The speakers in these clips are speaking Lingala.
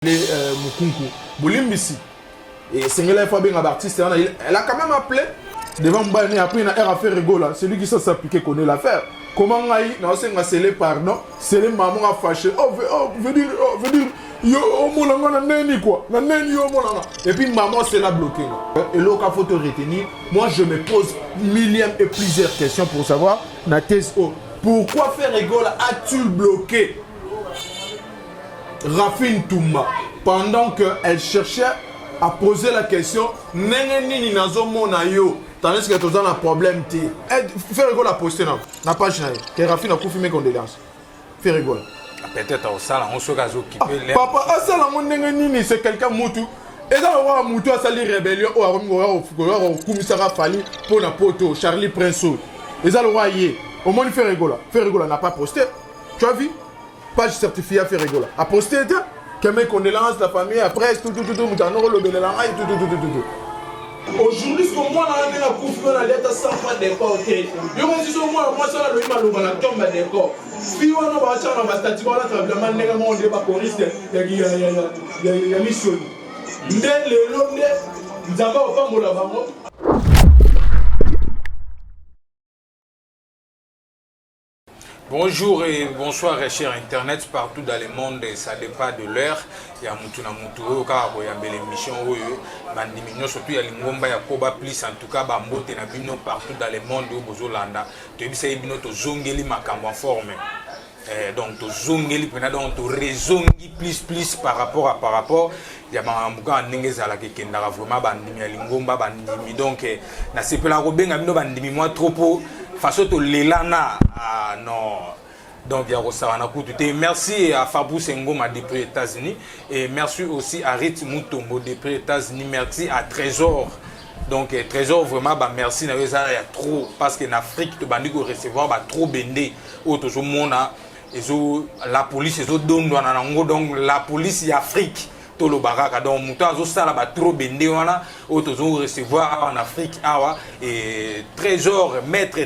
Mukunku, Boulimbisi. Et Sengela Fabien Abartiste, elle a quand même appelé devant Mbani, après une a fait rigoler. Celui qui s'appliqué connaît l'affaire. Comment aïe, non, c'est un scellé pardon, c'est les mamans à fâcher. Veut dire, yo, mon nani quoi, nani yo mon. Et puis maman c'est la bloquée. Et l'autre faut te retenir. Moi je me pose millième et plusieurs questions pour savoir, na thèse, pourquoi faire rigoler as-tu bloqué Rafine Toumba pendant qu'elle cherchait à poser la question Neneni nazo mona yo tandis que tu as un problème faire rigoler la poster na page que Rafine a confirmé condoléances faire rigoler peut-être au salon on se gazo qui peut papa asala mon neneni c'est quelqu'un mutu et dans le mutu a sali rébellion au commissariat Fali pour na poto Charlie Princeau et ça le roi hier au moins faire rigoler n'a pas posté tu as vu page certifiée à faire rigoler. A posté, que mes condoléances, la famille, après, tout, aujourd'hui, ce que moi, on a confirmé la lettre sans pas d'accord. Je me dis, moi, ça, le mal, on a tombé d'accord. Si on a un statut, on a travaillé, on a pas choriste, il y a mission. Nous avons pas mon lavabo. Bonjour et bonsoir chers internet partout dans le monde, ça dépend de l'heure. Il y a Moutouna Moutouo, il y a l'émission, surtout il y a l'Ingomba, il y a Koba Plus, en tout cas, Bambote na bino partout dans le monde au Bozolanda. Tu as vu bino to zongeli makambo en forme. Donc to zongeli pena donc to rezongi plus par rapport il y a mamuka ndenge ala kekenda vraiment bandimi ya Lingomba bandimi donc na sepela ko benga bino bandimi moi trop façon to lelana non donc il y a Rosana Koututé. Merci à Fabrice Ngoma depuis les États-Unis et merci aussi à Rit Mutombo depuis les États-Unis. Merci à Trésor. Donc Trésor vraiment bah merci na il y a trop parce que en Afrique to bandi ko recevoir bah trop bendé auto zo mona la police ezo dondo na nango donc la police y Afrique to lo baraka donc muta zo sala ba trop bendé wana auto zo recevoir en Afrique awa et Trésor maître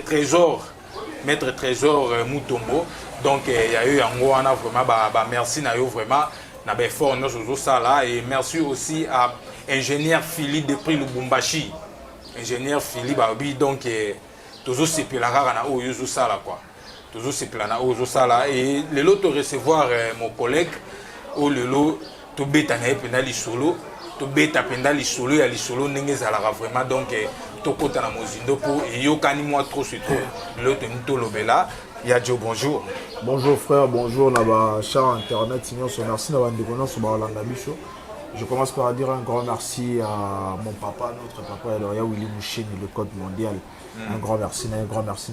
Trésor Mutombo donc il y a eu en wana vraiment bah merci na yo vraiment na be fort no zo sala et merci aussi à ingénieur Philippe depuis Lubumbashi ingénieur Philippe Babi donc toujours c'est puis la na o yo zo sala quoi toujours c'est plana o zo sala et le lot de recevoir mon collègue au lelo to beta na pena li solo to beta penda li solo ya li solo ndenge za la vraiment donc to kota na mozindo pour yo kani moi trop c'est trop le to nto lobela ya jo bonjour frère bonjour na ba cher internet sinon merci na bande connaissance ba Holanda bicho. Je commence par dire un grand merci à mon papa, notre papa Eloria Willy Moucheni, le code mondial. Un grand merci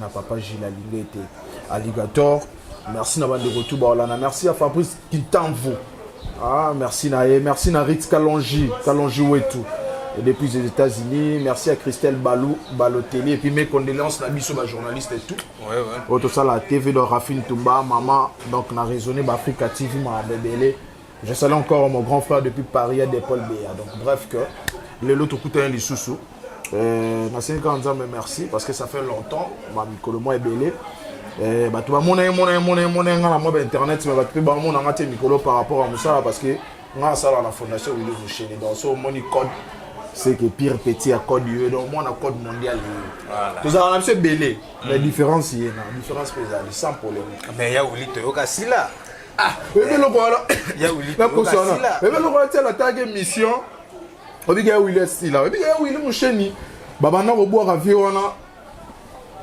à papa Gilles Alingete, Alligator. Merci à bande de retour ba Holanda. Merci à Fabrice Kintanvo. Merci à Ritz Kalonji Wetu. Et depuis les États-Unis, merci à Christelle Balotelli et puis mes condoléances à Bisso, journaliste et tout. Ouais. Tout ça la TV de Rafine Toumba, maman, donc na raisonné Africa TV m'a bébélé. Je salue encore mon grand frère depuis Paris à Paul Béa. Donc bref que les lots coûtent un sous. Merci merci parce que ça fait longtemps. Ma micro moi est belé. Bah tu vas mon internet mais tu vas mon micro par rapport à ça parce que moi ça la fondation Willy Moucheni donc so mon code c'est que pire petit à code donc moi on a code mondial. Voilà. Tout ça on a monsieur belé. La différence il y a une différence pesante sans problème. Mais il y a Willy Toyoka si là. Mais le voilà. Il y a Willy. Mais le voilà c'est la tag mission. On dit qu'il y a Willy si là. Il y a Willy Moucheni. Baba na boire à vie on a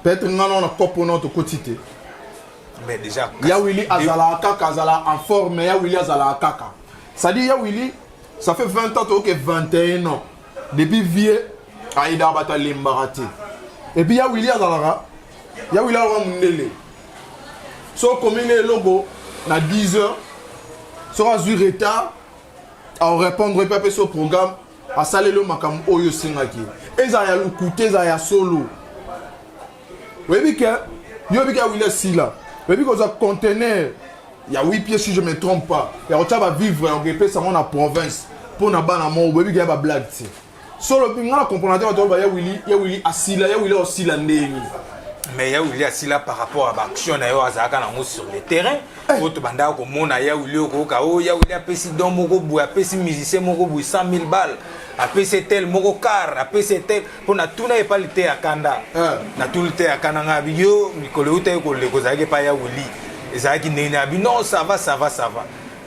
peut-être on a cop on a to quotité. Mais déjà il y a Willy Azala Kaka Azala en forme, il y a Willy Azala Kaka. Ça dit il y a Willy ça fait 20 ans que 21 ans depuis vieux Aïda Bata Limbarati. Et puis il y a Willy Azala. Il y a Willy Azala. So comme le logo na 10 heures sera du retard à répondre pas sur programme à saler le makam oyo singaki et ça y a le côté ça y a solo oui bien que yo bien Willy Sila oui bien que ça conteneur il y a 8 pieds si je me trompe pas il y a autre va vivre en GP ça en province pour na bana mo oui bien ba blague solo bien na comprendre il y a Willy Asila il y a Willy Osila ndeni mais ya Willy asila par rapport à l'action na yo azaka nango sur le terrain auto banda ko mona ya Willy ko ka o ya Willy apesi don moko bu apesi musicien moko bu 100,000 balles apesi tel moko car apesi tel pona tuna e palite ya kanda na tulite ya kanda ngabi yo mikolo uta ko le ko zaki pa ya Willy ezaki nena bi non ça va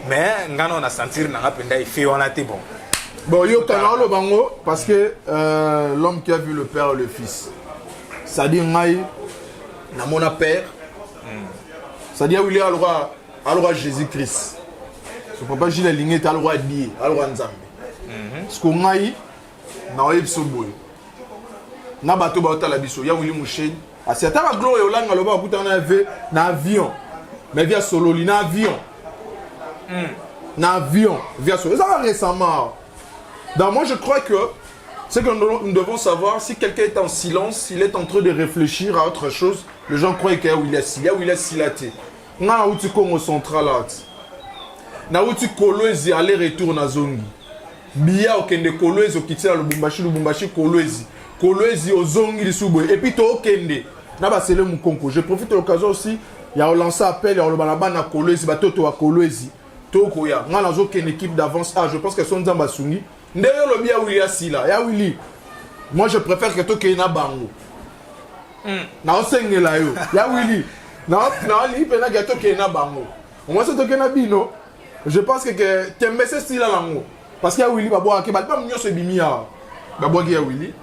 mais ngano na sentir na ngapenda il fait on a été bon yo kana lo bango parce que l'homme qui a vu le père et le fils ça dit ngai na mon père ça dit Willy alors Jésus-Christ ce papa Gilles Lingé ta roi Dieu alors Nzambe ce qu'on ngai na oyebso boy na bato ba otala biso ya Willy Moucheni asiata ba gloire olanga loba kuta na avion mais via solo na avion via solo ça va récemment. Donc moi je crois que c'est que nous devons savoir si quelqu'un est en silence, s'il est en train de réfléchir à autre chose, les gens croient qu'il y a Willy Silaté. Na uti Congo central là. Na uti Kolwezi aller-retour na zongi. Biya okende Kolwezi okitela Lubumbashi Kolwezi ozongi lisubo et puis to okende. Na ba sele mukonko. Je profite de l'occasion aussi, il y a lancé appel ya lobalaba na Kolwezi batoto wa Kolwezi. Toko ya ngana zo ken équipe d'avance je pense que son Nzamba Sungi. Ndeye lobi ya Willy Asila, ya Willy. Moi je préfère que toke na bango. Na osengela yo. Ya Willy. Na li pena que toke na bango. Moi c'est toke na bino. Je pense que tembe ce style lango. Parce que ya Willy babo ke ba mnyo se bimia. Babo ya Willy.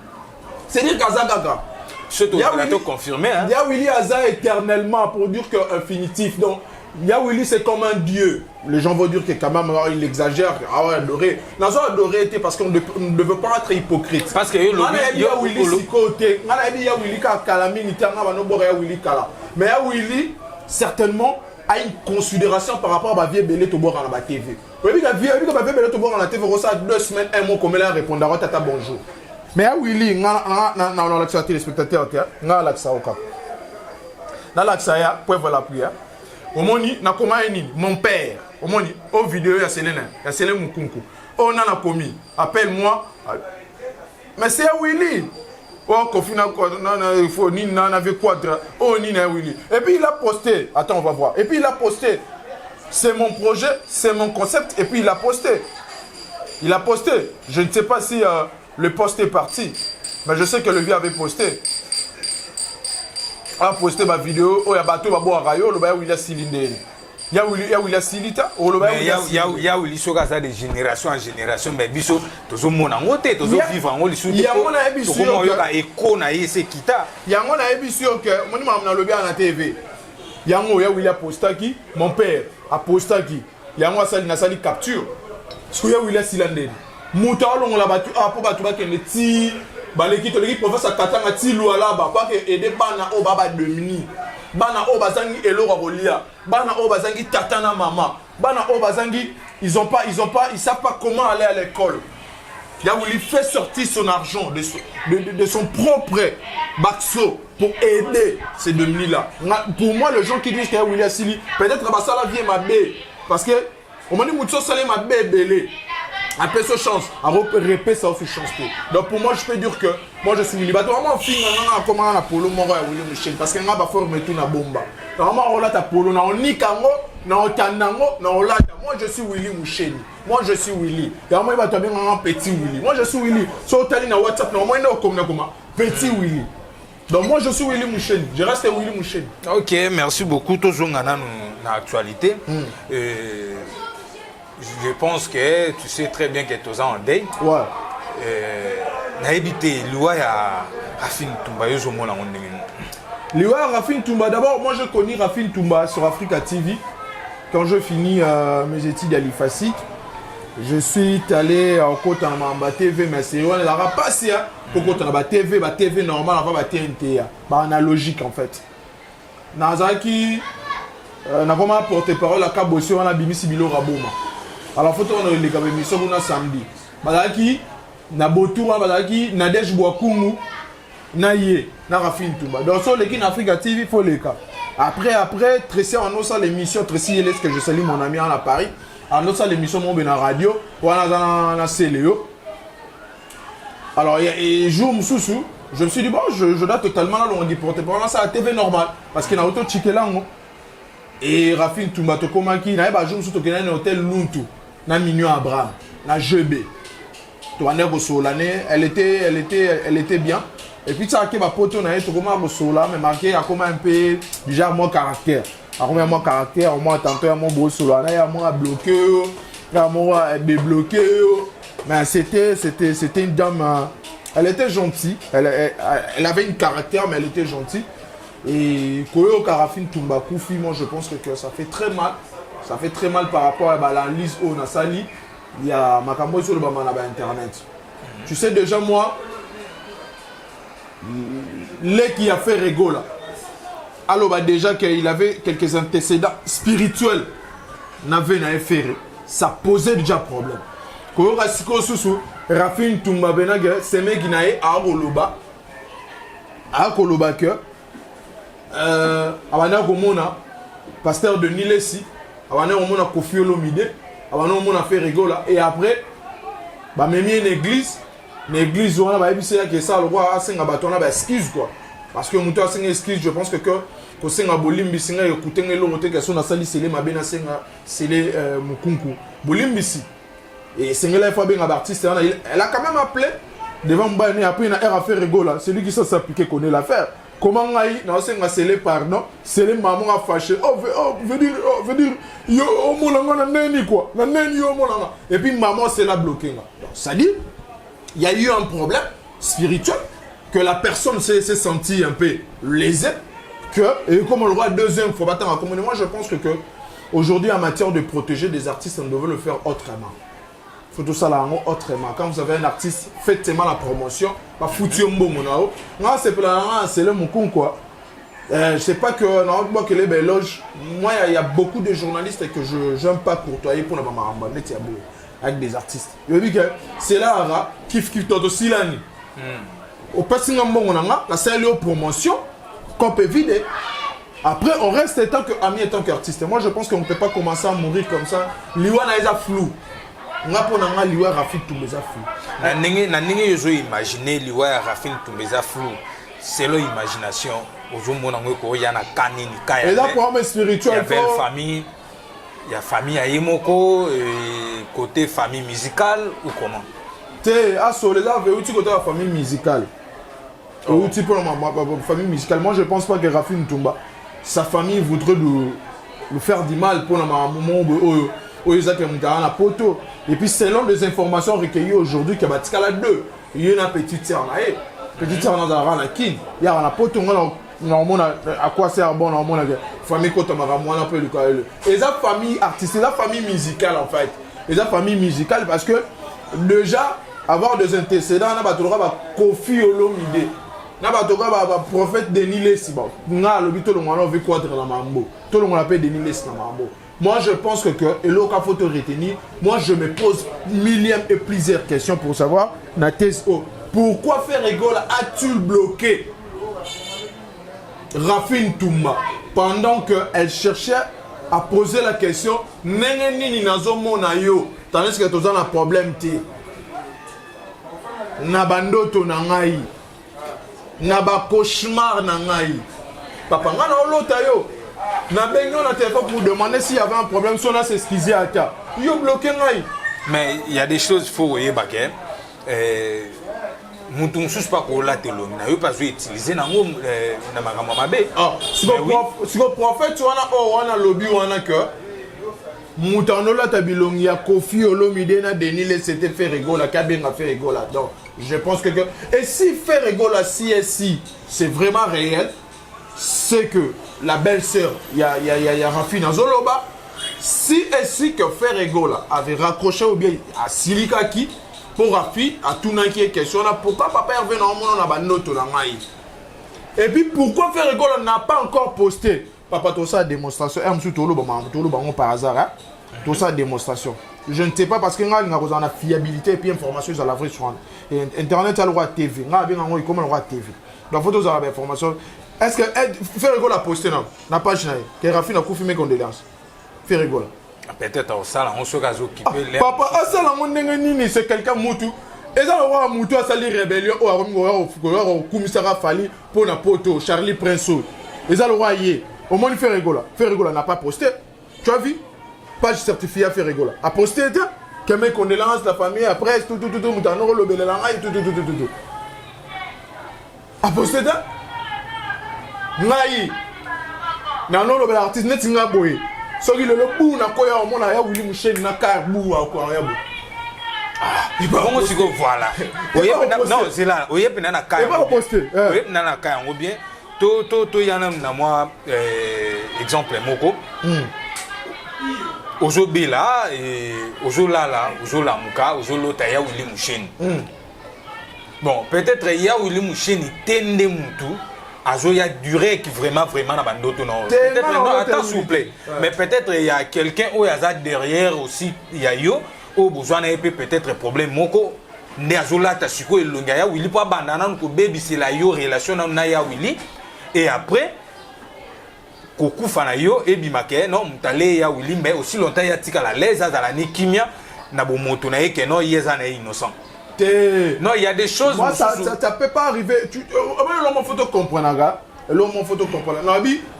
C'est dire kazakaka. Surtout on a tout confirmé hein. Ya Willy Aza éternellement pour dire que infinitif. Donc ya Willy c'est comme un dieu. Les gens vont dire que quand même il exagère. Ah ouais, adoré. N'a pas adoré été parce qu'on ne veut pas être hypocrite. Parce que ya Willy si côté. On a dit ya Willy ka kalamini tanga ba no bora ya Willy kala. Mais ya Willy certainement a une considération par rapport à ma vie belé to bora na ba TV. Oui bi ka vie ba belé to bora na TV ça 2 semaines un mot comme elle répondra tata bonjour. Mais ya Willy na la téléspectateur nga la ça oka. Na la ça ya pour voilà puis omoni na koma nini mon père omoni au vidéo ya Selena Mukunku on a commis appelle-moi mais c'est Willy oh kofina quoi il faut ni na avec quadra oh ni na Willy et puis il a posté attends on va voir et puis il a posté c'est mon projet c'est mon concept et puis il a posté je ne sais pas si le post est parti mais je sais que le vieux avait posté a posté ma vidéo o ya bato babo arayo lo ba Willy Silinde ya Willy Silita o lo ba ya Willy soka ça de génération en génération mais biso tozo mona ngote tozo vivre en lisu ya mona ebiso ko yo ka eko na yese kita ya mona ebiso que moni mam na lobi na TV ya ngo ya Willy postaki mon père a postaki ya ngo sali na sali capture so ya Willy Silinde muta olongo la batu po batu ba kende ti baleki to l'équipe professeur katanga ti luala ba kwa ke aider bana o baba domini bana o bazangi eloko kolia bana o bazangi tata na mama bana o bazangi ils savent pas comment aller à l'école. Ya Willy fait sortir son argent de son propre baxo pour aider ces domini là. Pour moi les gens qui disent que Willy Asili peut-être que ça la vie ma bé parce que on m'a dit mucho salé ma bé belé. Un peu de chance, à répéter ça aussi chance. Donc pour moi je peux dire que moi je suis Willy. Bah vraiment film comment on a polo moro ya Willy Moucheni parce que on va former tout na bomba. Vraiment on l'a ta polo na on nikango na otanango na on l'a. Moi je suis Willy Moucheni. Moi je suis Willy. Vraiment il va tomber un petit Willy. Moi je suis Willy. So tali na WhatsApp na moi comme petit Willy. Donc moi je suis Willy Moucheni. Je reste Willy Moucheni. OK, merci beaucoup toujours ngana na actualité. Je pense que tu sais très bien que tu es en deuil. Ouais. Naïbité, Loua ya Rafine Toumba, yo zomo na ondenge. Loua Rafine Toumba, d'abord moi je connais Rafine Toumba sur Africa TV. Quand je finis mes études à l'IFASIC, je suis allé en côte en TV, mais c'est on la rapace pour côte en TV normal avant TNT, analogique en fait. Nazaki na vraiment porte-parole à Kabossi on a bimisi bilo raboma. Alors faut on les gars émission on a samedi. Bazaki na Botoura bazaki na Nadej Bwakungu na Yé na Rafine Toumba. Donc sur l'équipe Africa TV faut les cas. Après Tracy en osa l'émission Tracy Yeles que je salue mon ami à Paris. En osa l'émission mon ben radio ou na Céléo. Alors il y a jour Moussou Je me suis dit, bon, je dois totalement là, on dit porter pour ça à la TV normale. Parce qu'il y a auto Tchikelango. Et Rafine Toumbato Komaki, il y a un hôtel Luntu, dans Mignon Abraham, dans GB. Elle était bien. Et puis ça a été ma pote, on a été mais marqué à comment un peu déjà mon caractère. À combien mon caractère, moi tantôt mon beau solo, il y a moi bloqué, il y a moi débloqué. Mais c'était une dame, elle était gentille, elle avait un caractère, mais elle était gentille. Et Koyo Karafine Toumbakufi, moi je pense que ça fait très mal. Ça fait très mal par rapport à la liste où on a sali. Il y a Makambo sur le internet. Tu sais déjà moi, les qui a fait Regola, alors bah déjà qu'il avait quelques antécédents spirituels, n'avait fait, ça posait déjà problème. Koyo Rasiko Susu, Rafine Toumba Benage, c'est mec qui n'a à Koloba que Abana Komona, pasteur de Nilesi, Abana Komona Kofi Olomide, Abana Komona fait Regola, et après, bah même une église on a que ça le roi a singa batona ba excuse quoi, parce que muto a singa excuse, je pense que singa bolimbi singa écouter l'autre que son a sali sele mabena singa sele mukunku bolimbi si et singa la fois bien artiste elle a quand même appelé devant Mbani, après il a fait Regola, c'est lui qui s'appliquer connaît l'affaire. Comment on a scellé pardon, c'est les mamans a fâché. Veut dire, yo, quoi. Et puis maman c'est la bloquée. Donc ça dit, il y a eu un problème spirituel, que la personne s'est sentie un peu lésée, et comme on le voit deuxième fois, moi je pense que aujourd'hui en matière de protéger des artistes, on devait le faire autrement. Faut tout ça là autrement. Quand vous avez un artiste, faites-moi la promotion. C'est le moukoun quoi. Je sais pas que les belles loges. Moi, il y a beaucoup de journalistes que je n'aime pas courtoyer pour la maman avec des artistes. Je dis que c'est là kif todo silani. Au passing en bon on a la salle de promotion qu'on peut vider. Après, on reste tant qu'ami et tant qu'artiste. Moi, je pense qu'on ne peut pas commencer à mourir comme ça. Liwana est flou. Nga pona liwa Rafine Toumbaza flou. Na ndenge yozo imaginer liwa Rafine Toumbaza flou. C'est l'imagination. Ozomona ngoko yana kanini kaya. Et là pour homme spirituel, il y a belle famille. Il y a famille Ayemoko côté famille musicale ou comment? Té à Soledad veut tu côté la famille musicale. Ou tu pour ma famille musicale. Moi je pense pas que Rafine Toumba sa famille voudrait le faire du mal pour la maman poto. Et puis selon les informations recueillies aujourd'hui qu'il y a 2, il y a une petite sœur là, petite sœur dans la kin, il y a la poto on a à quoi sert bon on a famille côté un peu et la famille artistique, la famille musicale en fait. Et la famille musicale parce que déjà avoir des antécédents on a pas Kofi Olomide. Na ba toka ba prophète Denis Lesiba. Na le bito le ngwana veut quoi dans la mambo. Tout le monde appelle Denis Lesiba mambo. Moi, je pense que et là, il faut te retenir. Moi, je me pose millième et plusieurs questions pour savoir, na thèse, pourquoi faire Regola a-t-il bloqué Rafine Toumba pendant qu'elle cherchait à poser la question, tandis que tu as un problème, Nabandoto nangai, Naba cauchemar nangai, papa, yo. On a téléphone pour demander s'il y avait un problème, si on a s'excusé à ta. Yo bloqué. Mais il y a des choses qu'il faut voir. Nous ne sommes pas pour la télé. Nous ne pas utiliser dans si le prophète, tu as un lobby, on a que. Moutanola tabilongi ya Kofi Olomide na Denis le c'était fait Regola, Kabinga fait Regola. Donc, je pense que. Et si fait Regola, si c'est vraiment réel, c'est que la belle-sœur, il y a Rafine Azoloba, si et si que Ferregola avait raccroché ou bien à Silikaki pour Rafi, à tout le qui est question là, pourquoi papa est revenu dans le monde et puis pourquoi Ferregola n'a pas encore posté papa tout ça démonstration, par hasard, tout ça démonstration. Je ne sais pas parce que nous avons la fiabilité et puis information sur la vraie sur Internet a le droit TV, nous avons le droit TV. Donc il faut avoir l'information. Est-ce que Ferregola a posté dans la page que Rafine a confirmé condoléances? Ferregola. Peut-être au salon, on se occupé. Papa, à salon, c'est quelqu'un moutou. Et ça, on va monter à salir rébellion. On commissariat Fali pour na poto Charlie Prince. Et ça, le roi y au moins il fait rigoler. Fait rigoler n'a pas posté. Tu as vu? Page certifiée à faire rigoler. A posté, que mes condoléances la famille après tout moutano le belelanga tout. A posté ça? Ngai. Nano le bel artiste net singa boy. Soki le bou na koya au mona ya Willy Mouchen na ka bou a ko ya bou. Bon, si vous voilà. Non, c'est là. Oui, puis nana kaya. Oui, nana kaya. On bien. To yana na moi exemple moko. Aujourd'hui là et aujourd'hui là, aujourd'hui la muka, aujourd'hui l'autre ya Willy Mouchen. Bon, peut-être ya Willy Mouchen tende mutu. Il y a duré qui vraiment na bandoto non. Peut-être non, attends s'il vous plaît. Mais peut-être il y a quelqu'un où il y a derrière aussi il y a yo. Au besoin d'un peut-être problème moko ne azola ta siko elonga ya Willy po bandana ko baby c'est la yo relation na ya Willy et après kokufa na yo et bimake non mutale ya Willy mais aussi longtemps ya tika la les azala ni kimia na bo moto na yeke non yeza na innocent non il y a des choses moi ça peut pas arriver tu l'homme photo comprendre l'homme photo comprendre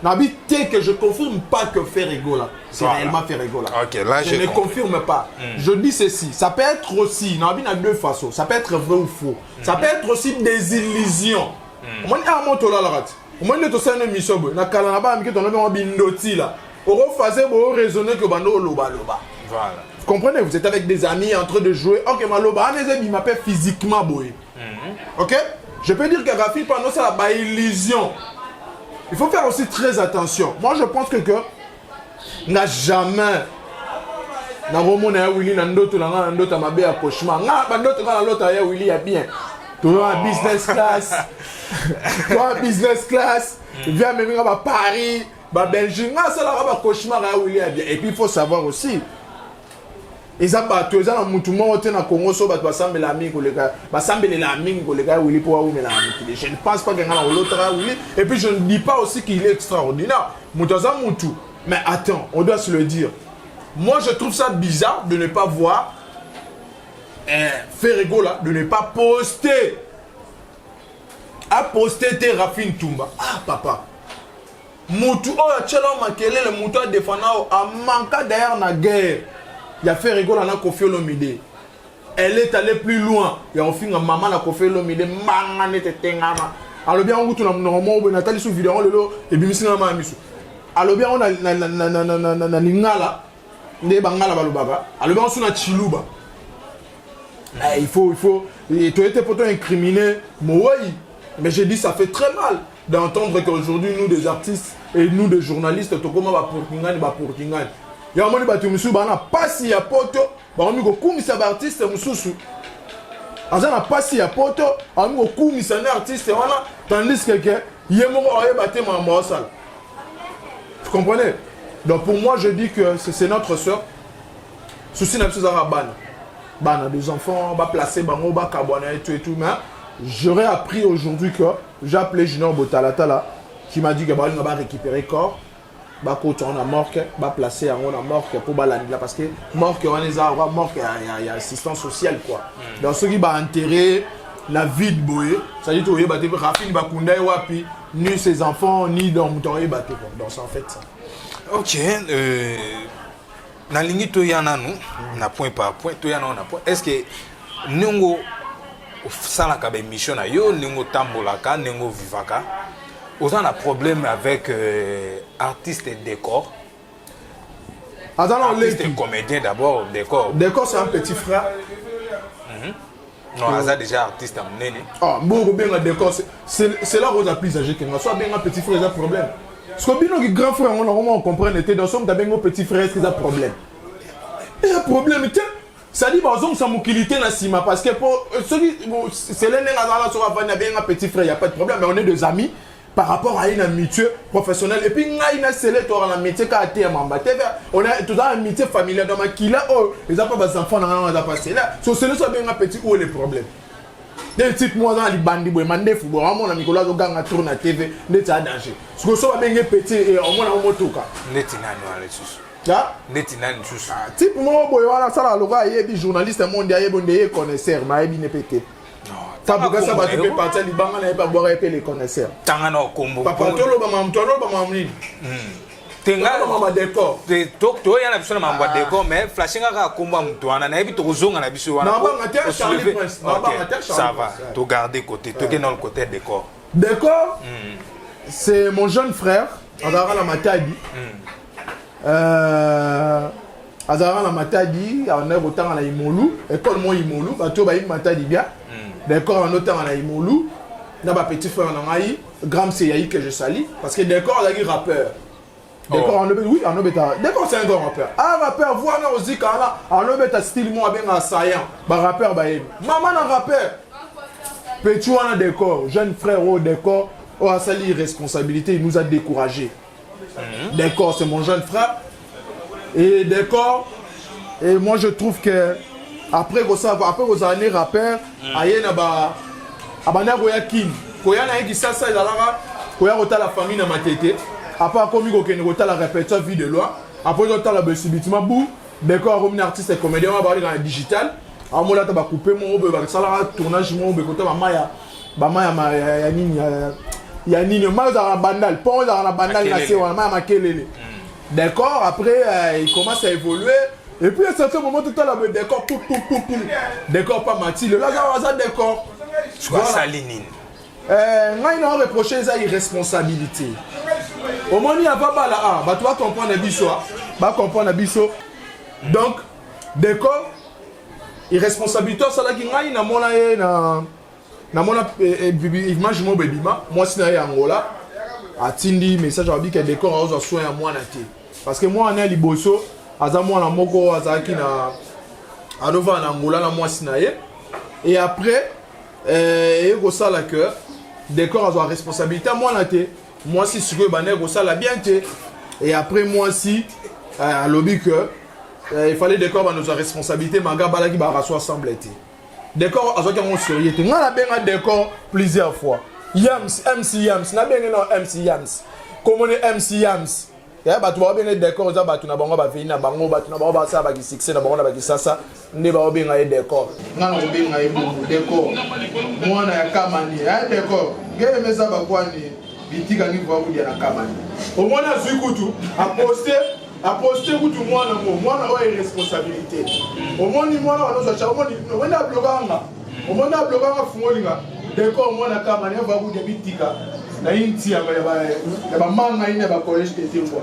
nabi té que je confirme pas que Ferrigola c'est réellement Ferrigola. OK, là je ne confirme pas. Je dis ceci, ça peut être aussi nabi na deux façons, ça peut être vrai ou faux. Ça peut être aussi des illusions. On dit à moto là la rat. On dit to sana misobo na kala na ba mi ke to na bindoti là. Oro fazer bo raisonner que bando loba. Voilà. Vous comprenez, vous êtes avec des amis en train de jouer. OK, maloba, il m'appelle physiquement boy. OK? Je peux dire que Rafi pendant ça la illusion. Il faut faire aussi très attention. Moi, je pense que n'a jamais na romo na Willy na ndoto ma be accouchement. Na ndoto na l'autre ya Willy ya bien. Toi business class. Toi business class. Viens même à Paris, ba Belgique. Na ça la accouchement ya Willy ya bien. Et puis il faut savoir aussi eza bato eza na mutu moko te na Congo so bato basambela mingi koleka basambela mingi koleka Willy po awumela mikili. Je ne pense pas que ngana l'autre Willy. Et puis je ne dis pas aussi qu'il est extraordinaire. Mutu za mutu. Mais attends, on doit se le dire. Moi je trouve ça bizarre de ne pas voir Ferrigola, de ne pas poster. A poster tes Rafine Toumba. Ah papa. Mutu oh tchelo makele le mutu a défendant a manqué d'ailleurs na guerre. Il y a Ferrigola na Koffi Olomide. Elle est allée plus loin. Il y a un film maman na Koffi Olomide mangane te tengama. Alors bien on goûte na normalement Nathalie sous vidéo lelo et bimisi na mamisu. Alors bien on a na lingala nde bangala balobaka. Alors bien on sous na chiluba. Il faut et tu étais pourtant incriminé moi. Mais j'ai dit ça fait très mal d'entendre qu'aujourd'hui nous des artistes et nous des journalistes to comment ba pour kingani. Il y a un moment où on a passé à poto, on a mis un artiste mususu. On a passé à poto, on a mis un artiste tandis que il y a un moment où on a battu ma salle. Vous comprenez? Donc pour moi je dis que c'est notre soeur. Souci n'a pas ban a des enfants, va placer bango, va cabana et tout mais j'aurais appris aujourd'hui que j'ai appelé Junior Botalatala qui m'a dit que on va récupérer corps. Bah quand on a mort bah placer on a mort pour balandir parce que mort on les a mort il y a assistance sociale quoi dans ceux qui va enterrer la vie de boy ça dit toi bah Rafine Bakunda wapi ni ses enfants ni dans mouton batté donc c'est en fait ça. OK na lingi to yana nous na point par point to yana on a point est-ce que ningo sala ka be mission na yo ningo tambola ka ningo vivaka. Vous avez un problème avec artistes et décors. Artistes et comédiens d'abord, décor. Décor, c'est un petit frère. Non, ça déjà artiste à mener. Ah, bon, bien le décor, c'est là où on a plus âgé que moi. Soit bien un petit frère, il a un problème. Parce que bien le grand frère, on comprend, était dans son bien un petit frère, il a un problème. Il y a un problème, tiens. Ça dit, par exemple, ça m'a qualité na sima parce que pour ceux qui, c'est l'année là sur la bien un petit frère, il n'y a pas de problème, mais on est des amis. Par rapport à une amitié professionnelle et puis il y a un métier qui a été on a tout un métier familial dans ma qui là oh ils n'ont pas des enfants on a passé là so c'est le seul bien petit où est le problème des types moi dans les bandits boy mandé football mon ami Nicolas Oganga tourne à TV n'est à danger ce que ça bien petit et au moins on moto ka n'est nani wala susu ndeti nani susu type mo boy wana sala loka yebi journaliste mondial yebonde connaisseur ma yebi ne pété tabuka ça va te peut partir libanga na pas boire épée les connaisseurs tanga na kombo papa tolo ba mam tolo ba mam nini tenga mama décor to yana biso na mamba décor mais flashinga ka kombo mutu wana na yebi to kozonga na biso wana na ba ngata Charlie Prince na ba ngata Charlie ça va to garder côté to ke dans le côté décor c'est mon jeune frère Azara la Matadi Azara la Matadi on est autant à la Imolu école moi Imolu bato ba Matadi bien d'accord en autant à la Imolu na ba petit frère na ngai Gram Seyaï que je salue parce que d'accord là il rappeur d'accord en oui en obeta d'accord c'est un grand rappeur rappeur voilà aussi quand là en obeta style moi bien assaillant ba rappeur ba maman na rappeur petit wana décor jeune frère au décor oh à sali responsabilité il nous a découragé d'accord c'est mon jeune frère et d'accord et moi je trouve que après vos années rappeur ayena ba abana goya kin koya na ki sasa ezalaka koya kota la famille na matete après comme ko ken kota la répétition vie de loi après kota la subitement bou d'accord comme artiste et comédien on va parler dans le digital amola ta ba couper mon be ba sala tournage mon be kota ba maya ya nini ya nini ma za bandal pont za la bandal na se wana ma makelele d'accord après il commence à évoluer et puis à un certain moment tout à l'heure décor décor pas Mathilde là ça décor quoi ça linine ngai na reprocher ça irresponsabilité au moins il y a pas là bah tu vas comprendre biso ba comprendre biso donc décor irresponsabilité ça là qui ngai na mona na mona image mo bebima moi sina ya Angola atindi message abi que décor ozo soin ya moi na té parce que moi on est liboso aza mwana moko azaki na anova na Angola na moi sina ye et après et ko sala que décor a responsabilité moi na té moi si sur bané ko sala bien té et après moi si à lobby que il fallait décor ba nos responsabilité manga balaki ba raso semble té décor azoki on sérieux té ngala benga décor plusieurs fois Yams MC Yams na benga no MC Yams comme on est MC Yams ya batu ba benga décor za batu na bango ba veina bango batu na bango ba sa ba ki succès na bango na ba ki sasa ne ba benga décor ngana benga décor mwana ya kamani ya décor ngene meza ba kwani bitika ni kwa kuja na kamani omona zikutu a poster kutu mwana wa irresponsabilité omoni mwana wanoza cha omoni wenda bloganga fungolinga décor mwana kamani va kuja bitika na inti ya ba manga ine ba collège tété quoi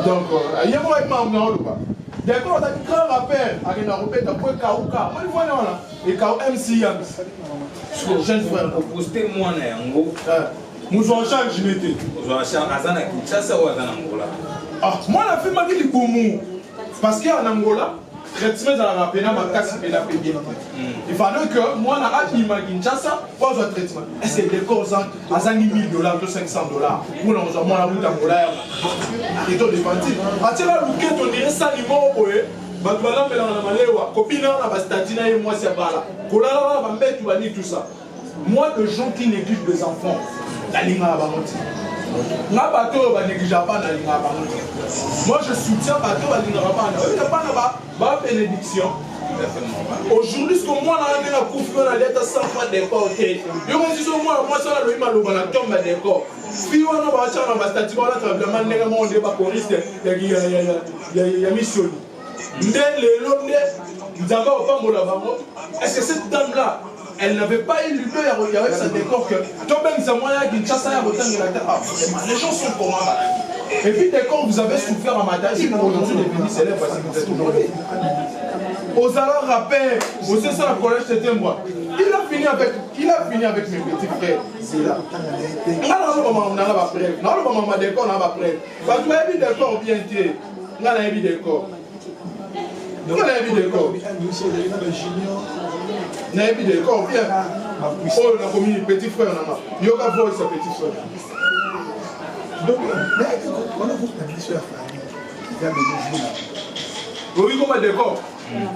donc ayemo ba manga oluka décor da grand rappel akena repeta pour kauka moi voilà voilà et ka MC Yams jeune frère poster mwana yango nous en change n'était nous en change azana Kinshasa ou azana Angola moi la fait maki libomu parce qu'en Angola traitement dans la pena makasi pe la pe bien il fallait que moi na abima Kinshasa pour un traitement est-ce que décor azani $1000 to $500 pour nous moi la route Angola et to dépenti atira luke to dire ça limo boye batu bala mela na malewa copine na ba statina et moi c'est bala kolala ba mbetu bani tout ça moi de gens qui négligent les enfants la ligne à Bamonti. Na bateau va négliger pas la ligne à Bamonti. Moi je soutiens bateau va ligne à pas bénédiction. Aujourd'hui ce que moi on a la couvre na lettre 100 fois décor. Yo on dit moi ça la loima lo bana tombe décor. Puis on va acheter na bastati ba la tremblement ndenge mo ndé ba choriste ya mission. Ndé lelo ndé nzamba pas mo la bango. Est-ce que cette dame là elle n'avait pas eu l'idée avec sa décor que les gens sont comment. Et puis décor vous avez souffert en matin pour aujourd'hui devenu célèbre parce que vous êtes aujourd'hui aux alors rappel vous savez ça la collège c'était moi il a fini avec mes petits frères c'est là on a pas prêt non le maman décor on a pas prêt parce que il décor bien tié on a eu décor donc on a eu décor n'a pas de corps bien. Oh, on a commis petit frère, on a yoga voice sa petit frère. Donc, on a votre petit frère. Oui, comment d'accord.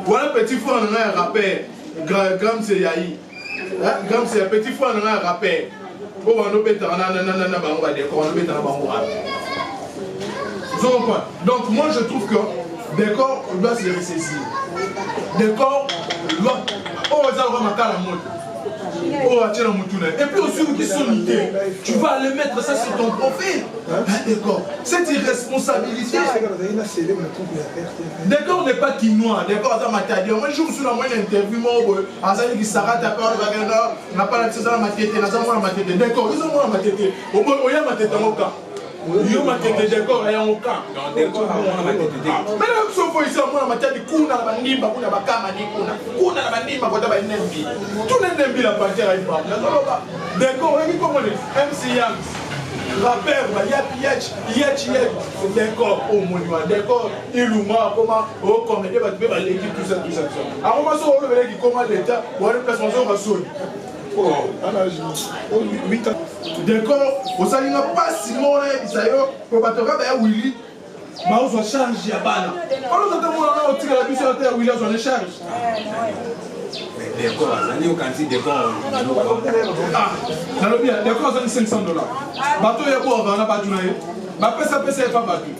Voilà petit frère, on a un rappel. Gram c'est Yahi. Gram c'est un petit frère, on a un rappel. Oh, on a bêta, on a bango décor, on a bêta bango. Vous comprenez? Donc moi je trouve que décor doit se ressaisir. Décor doit... Oh, ça va marquer la mode. Oh, tiens, et puis aussi, tu vas aller mettre ça sur ton profil. D'accord. Cette irresponsabilité. D'accord, n'est pas quinois. D'accord, ça m'a dit. Moi, je suis dans une interview. Azali qui s'arrête à part n'a pas l'accès à ma tête. D'accord, ils ont moi ma tête. Au moins, il y a ma tête en cas. Yo ma tête d'accord et en cas. Non, d'accord, ma tête. Mais là, sauf ici, moi, ma tête, kuna la banimba, kuna bakama ni kuna la banimba, kuna ba nembi. Tout le nembi la partie à une part. D'accord, on dit comment MC Yams, rappeur, Yach, d'accord, au monument, d'accord, Iluma, comment, oh, comme il va te l'équipe, tout ça. Alors, moi, ça, on veut dire comment l'État, ou un placement sur la zone. Oh, 8 ans. D'accord, vous savez pas si mon Isaïo, pour battre Willy, mais on se charge à Bana. Alors, nous avons tiré la bus sur la terre, Willy, on se charge. D'accord, on a dit d'accord. Ah, d'accord, on a 500 $. Bateau, il y a quoi, on a battu. Ma pesa pas battu.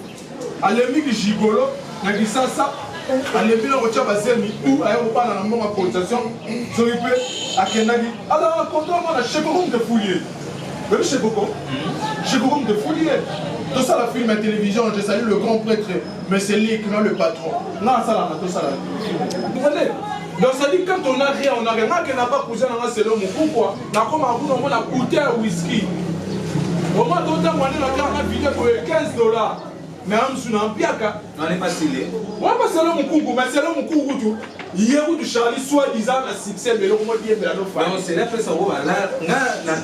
À l'ennemi qui gigolo, il y a ça. Alebi na kotia bazemi ou aya kopana na mbongo cotisation soki pe akendaki ala kontra mona chekoko mte fouiller le chekoko mte fouiller tout ça la film à télévision je salue le grand prêtre mais c'est lui qui est le patron non ça là tout ça là vous comprenez donc ça dit quand on a rien qui n'a pas cousin dans c'est l'homme pourquoi na comme on a goûté à whisky au moins d'autant on a vidéo pour 15 $. Mais on n'est pas stylé. On n'est pas stylé, mais c'est là mon coucou. Hier, où tu Charlie, soi-disant, un succès, mais l'on m'a dit, mais c'est là que ça va. Là, c'est là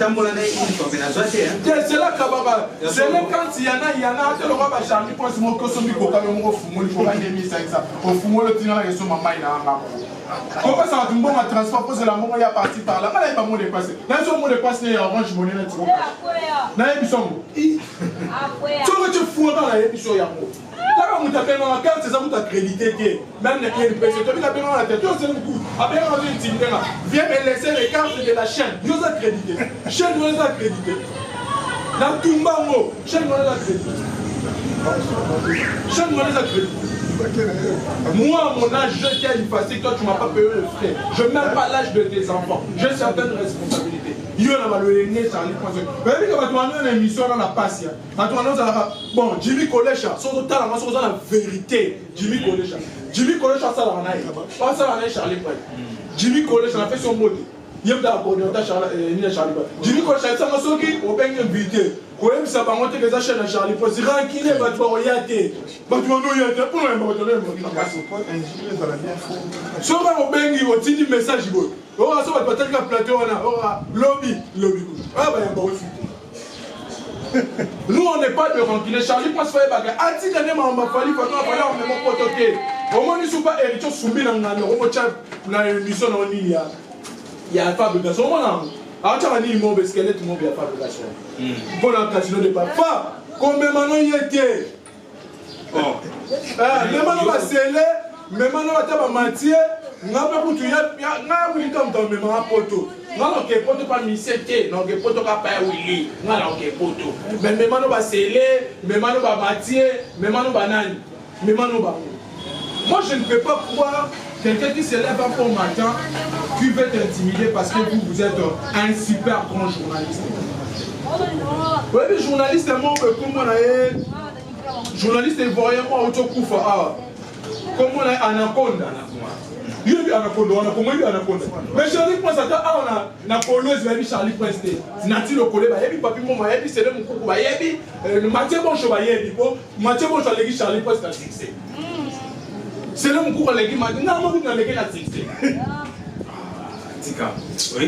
c'est là quand il y en a, tu l'auras pas Charlie, pour ce mot que son micro, quand même, au fumo, il faut gagner 1500. Au fumo, le tirant, il y a son maman, il a un rapport. Pourquoi ça va tout le monde à transport, parce que la maman, il y a parti par là. Mais là, il n'y a pas mon dépassé. Là, son mot dépassé, il y a orange, monnaie, là, tu vois. Là, il y a du son. Tu vois que tu fous dans la émission, il y a mot. Là, quand tu appelles dans la carte, c'est ça que tu as crédité. Même les pieds de PC, tu as appelé dans la tête. Tu as appelé dans une intimité là. Viens me laisser les cartes de la chaîne. Nous a crédité. Chaîne nous a crédité. Dans Tumbango, chaîne nous a crédité. Chaîne nous a crédité. Moi, à mon âge, je tiens à y passer. Toi, tu ne m'as pas payé le frais. Je n'ai même pas l'âge de tes enfants. J'ai certaines responsabilités. Il y a le nez, Charlie. Vous avez vu que tu as une émission dans la passe. Bon, Jimmy Kolecha, sans autant la vérité. Jimmy Kolecha, ça l'a ramené. Pas ça l'a ramené, Charlie. Jimmy Kolecha, on a fait son mot. Il y a Charlie. Jimmy Kolecha, ça m'a sauté. On peut inviter. Quand même, ça va monter les achats à Charlie. Parce que rankiné, tu vas y aller. Tu vas y aller. Pour si on va au Bengi, on dit message. On va sur le plateau, on a lobby. Ah, ben, il y a pas nous, on n'est pas de rankiné. Charlie, pas se faire bagarre. Ah, si, dernier, on m'a fallu, on met mon pote. Au moins, nous ne sommes pas héritiers soumis dans l'émission en ligne. Il y a la fabrication. Alors, tu as dit mon squelette, mon bien fabrication. Pour la casino de papa. Combien maintenant il était? Mais maintenant, on va sceller. Mais maintenant, on va mentir. On va pas tout. On va pas même un poteau. On va pas pas misséter. On va pas pas oui. On va poteau. Mais maintenant, on va sceller. Mais maintenant, on va mentir. Mais maintenant, on va nani. Mais maintenant, on va. Moi, je ne peux pas croire quelqu'un qui se lève un bon matin, qui veut t'intimider parce que vous êtes un super grand journaliste. Oui, mais journaliste, moi, comme on a journaliste ivoirien, moi, Autokoufa. Comme on a Anaconda. Il y a Anaconda. Mais Charlie Prince, on a Poloise, il y a Charlie Prince. Nati le collègue, il y a Papi Momo, il y a c'est le Moukou, il y a Mathieu Boncho, Mathieu Boncho, il y a Charlie Prince, il y a succès. C'est là mon cours à l'équipe, mais non, moi, je n'ai pas de succès. Tika, oui,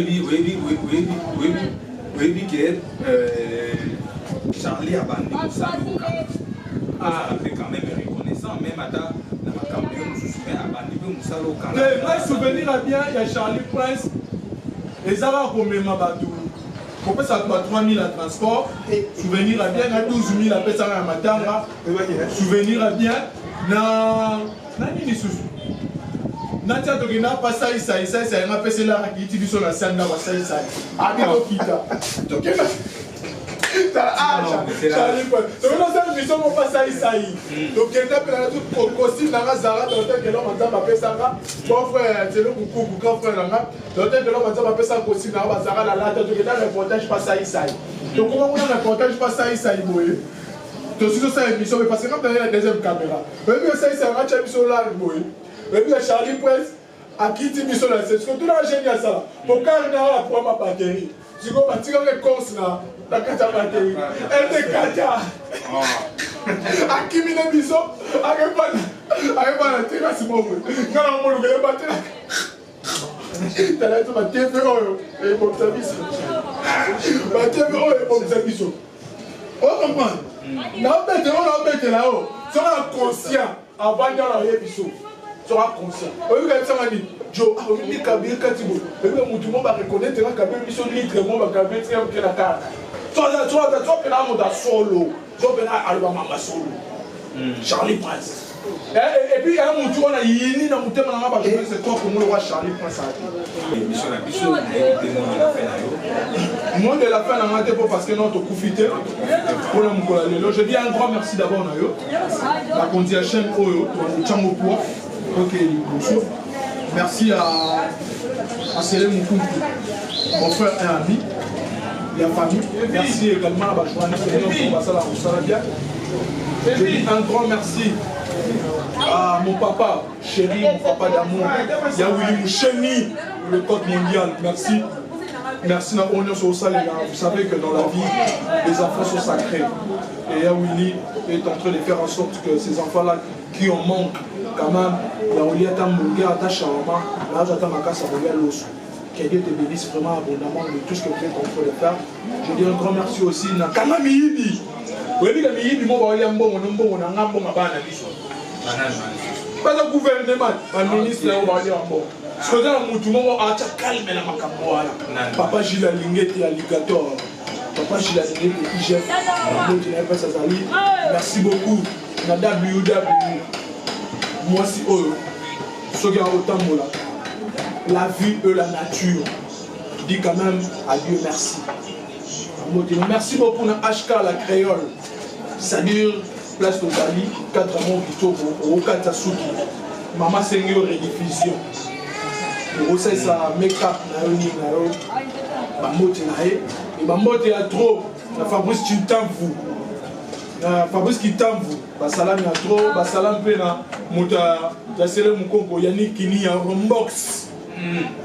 Charlie a bandé ça. Ah, c'est quand même reconnaissant, même à ta campagne, je me souviens à bandé ça au Canada. Mais souvenir à bien, il y a Charlie Prince, et ça va comme ma bateau. On peut s'attendre à 3 000 à transport, souvenir à bien, à 12 000 à Pessara à Matanga, souvenir à bien, nani ni susu natia to gina pasa isa nga pese la akiti biso na sanda wa isa abi ko kita to gina Charlie Prince so no mission mon pas ça Isaïe. Donc il a appelé tout costume dans la Zara dans lequel l'homme entend m'appeler ça là. Mon frère, c'est le coucou grand frère là. Dans lequel l'homme entend m'appeler ça costume dans la Zara là. Donc il a un reportage pas ça Isaïe. Donc comment on a un reportage pas ça Isaïe boy. Donc si ça émission mais parce que quand tu as la deuxième caméra. Mais bien ça Isaïe on a émission là boy. Mais bien Charlie Prince a quitté l'émission là. C'est ce que tout le génial ça. Pour quand on a pour ma batterie. Si vous avez les courses là, la batterie, elle te cacha. A qui m'a dit ça? Avec pas la terrasse, c'est bon. Quand on m'a dit la batterie, tu as dit ma TV et mon service. Ma TV et mon service. On comprend? On a bête là-haut. Si on est conscient, avant de la révision. Sera conscient. Au lieu de ça, on dit, Joe, on dit Kabir Katibo. Et puis, tout le monde va reconnaître que Kabir mission litre, moi, Kabir, c'est un peu la carte. Toi, tu as un solo. Tu as un album solo. Charlie Prince. Et puis, il y a un mouton, on a yini dans le thème, on a c'est toi pour moi, Charlie Prince. Moi, de la fin, on a été parce que nous avons profité pour la Moukolale. Je dis un grand merci d'abord à eux. La condition Oyo, Tchamopoua. Ok, merci à Célé Moukoumou, mon frère et ami, la famille. Merci également à Bachouane Je dis un grand merci à mon papa chéri, mon papa d'amour, Yaouli Moucheni, le code mondial. Merci. Merci à Oignon sur ça, les gars. Vous savez que dans la vie, les enfants sont sacrés. Et Yaouli est en train de faire en sorte que ces enfants-là qui en manquent, quand même, Yaouli est un bourguet attaché à maman, là j'attends ma casse à regarder l'os. Que Dieu te bénisse vraiment abondamment de tout ce que tu es en train de faire. Je dis un grand merci aussi à Kamami Yibi. Vous voyez, Kamami Yibi, moi, je vais aller pas le gouvernement, le ministre, on va aller en bon. Ce que je veux dire, calme la macamoa. Papa Gilles Lingeti, alligator. Papa Gilles Lingeti, IGF. Merci beaucoup. Moi, si ce qui a autant de la vie et la nature, dis quand même à Dieu merci. Merci beaucoup à HK, la créole. C'est-à-dire, place Totali, 4 mois plutôt au Katsasuki. Maman Seigneur rediffusion. Pour ça, ça make-up, et Mamote a trop. La Fabrice, tu t'en vous. Fabrice qui t'en vous. Basalam a trop. Basalam pena. Mouta. La célé mon compo. Yannick Kini a un box.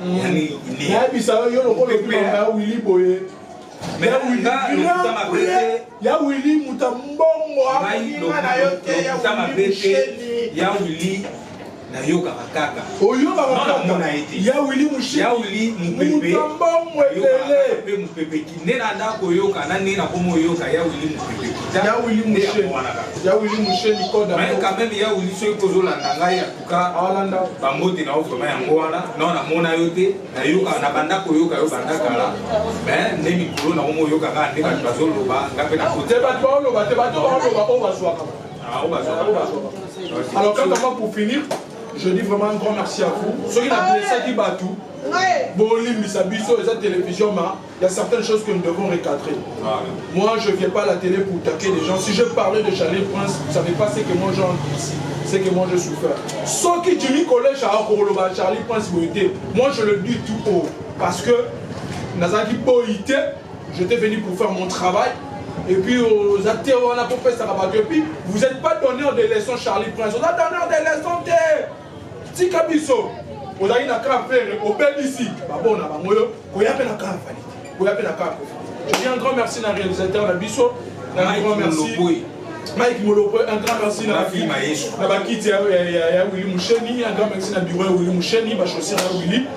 Yannick Kini. Yannick Kini. Yannick Kini. Mais ya Willy Mutambongo ya Willy na yoka kaka oyo baka ya Willy Mushi ya Willy Mupepe Mutambongo elele Mupepe kinena ndako yoka na nina komo yoka ya Willy Mupepe ya Willy Mushi ya Willy Mushi ni koda mais quand même ya Willy so ikozola ndanga ya tuka alanda bambote na ofre ma yango wana na mona yote na yoka na bandako yoka yo bandaka la mais ndemi kulo na komo yoka ka ndeka bazolo ba ngape na kote ba tolo ba on va soir alors quand pour finir je dis vraiment un grand merci à vous. Ceux qui n'ont pas dit Batou, télévision, il y a certaines choses que nous devons recadrer. Moi, je ne viens pas à la télé pour taquer les gens. Si je parlais de Charlie Prince, vous ne savez pas ce que moi j'ai ici, c'est que moi je souffre. Ceux qui disent collège à Charlie Prince, moi je le dis tout haut. Parce que Nazaki Boïté, j'étais venu pour faire mon travail. Et puis aux acteurs, on a pour faire ça. Et puis vous n'êtes pas donneur de leçons Charlie Prince. On a donneur de leçons de Tikabiso. Vous avez une carte au ici. Bon, on a je dis un grand merci à réalisateur Nabiso. Un grand merci. Mike Molopo, un grand merci à la fille Maïs. Un grand merci à bureau Willy Moucheni, Willy.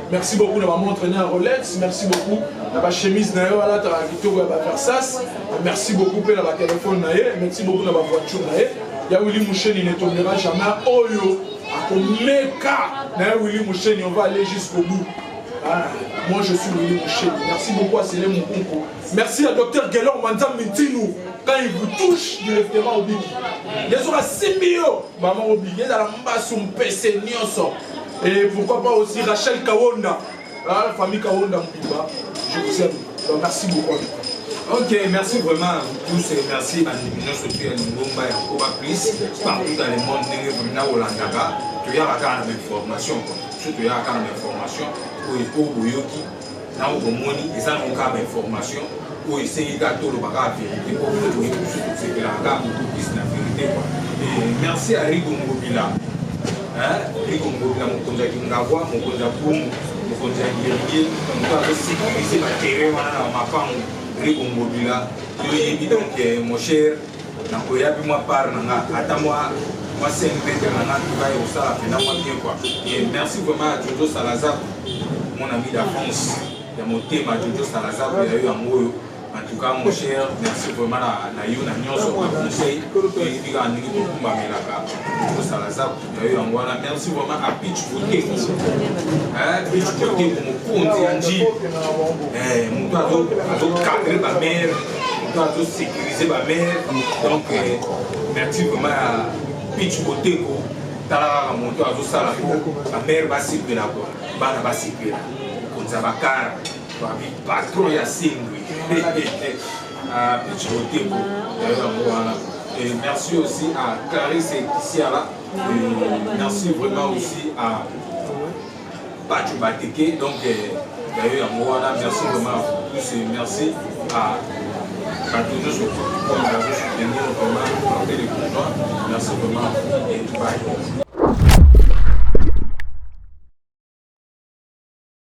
Merci beaucoup de m'avoir entraîné à Rolex. Merci beaucoup de ma chemise Nayo à la Versas. Merci beaucoup de ma téléphone Naye. Merci beaucoup de ma voiture Naye. Ya Willy Moucheni ne tombera jamais. Oyo, à Meka, Willy Moucheni, on va aller jusqu'au bout. Moi je suis Willy Moucheni. Merci beaucoup à Célé Moukonko. Merci à Dr Gelor Manzam Mintinou. Quand il vous touche directement au big. Il y a sur la symbio. Maman au big. Il y a la mbassum PC Nyoso. Et pourquoi pas aussi Rachel Kawonda. La famille Kawonda Mbiba. Je vous aime. Donc, merci beaucoup. Ok, merci vraiment à vous tous et merci à nous surtout à Lingomba et à Koba Plus partout dans le monde n'a Olandaka tu y a la carte d'information surtout y a la carte d'information où il faut Boyoki na Omoni et ça non carte d'information où il s'est gâteau le bagage vérité pour que tout c'est que la carte plus la vérité et merci à Rigo Mobila Rigo Mobila mon konza Kingawa mon konza Boum mon konza Guerrier mon konza sécuriser ma terrain wana ma pango Rigo Mobila, donc mon cher, moi part, moi c'est un peu et merci vraiment à Jojo Salazar, mon ami de France, il y a mon thème à Jojo Salazar, il y a eu un mot. En tout cas, mon cher, merci vraiment à Nayo, à sur ma conseil, et puis à Niki Tokumba Melaka, Jojo Salazar, il y a eu un mot. Merci vraiment à Pitch Côté, Pitch Côté pour mon compte, Angie, mon toit à cadrer ma mère, mon toit à sécuriser ma mère, donc merci vraiment à Pitch Côté pour Tala, mon toit à ça, ma mère va s'y faire, Bana va s'y faire, pour Zabakar, pas trop y a et merci aussi à Clarisse et Kissiala. Merci vraiment aussi à Pachu Bateke. Donc, d'ailleurs, merci vraiment à vous tous et merci à tous ceux qui ont soutenir vraiment, merci vraiment et bye.